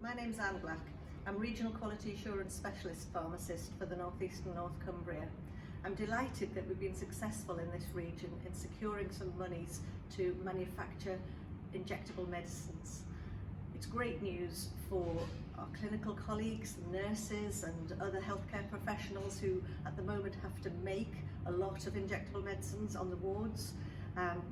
My name's Anne Black. I'm Regional Quality Assurance Specialist Pharmacist for the North East and North Cumbria. I'm delighted that we've been successful in this region in securing some monies to manufacture injectable medicines. It's great news for our clinical colleagues, nurses and other healthcare professionals who at the moment have to make a lot of injectable medicines on the wards.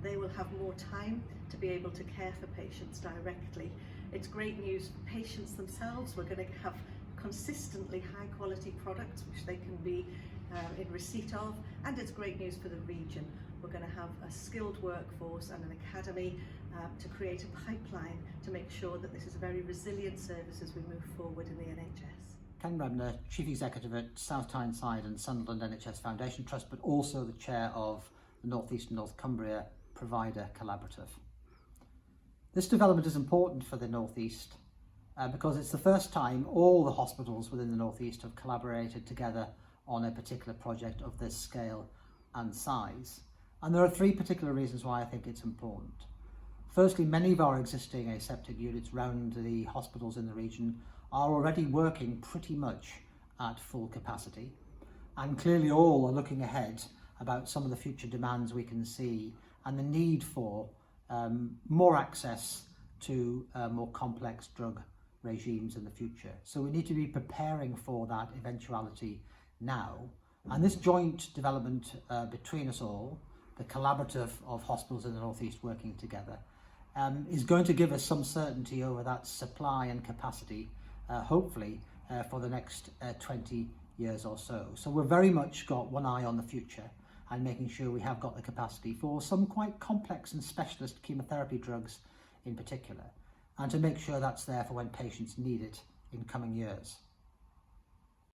They will have more time to be able to care for patients directly. It's great news for patients themselves. We're going to have consistently high quality products which they can be in receipt of, and it's great news for the region. We're going to have a skilled workforce and an academy to create a pipeline to make sure that this is a very resilient service as we move forward in the NHS. Ken Rebner, Chief Executive at South Tyneside and Sunderland NHS Foundation Trust, but also the Chair of the North East and North Cumbria Provider Collaborative. This development is important for the North East because it's the first time all the hospitals within the North East have collaborated together on a particular project of this scale and size. And there are three particular reasons why I think it's important. Firstly, many of our existing aseptic units around the hospitals in the region are already working pretty much at full capacity, and clearly all are looking ahead about some of the future demands we can see and the need for more access to more complex drug regimes in the future. So we need to be preparing for that eventuality now. And this joint development between us all, the collaborative of hospitals in the North East working together, is going to give us some certainty over that supply and capacity, hopefully for the next 20 years or so. So we've very much got one eye on the future and making sure we have got the capacity for some quite complex and specialist chemotherapy drugs in particular, and to make sure that's there for when patients need it in coming years.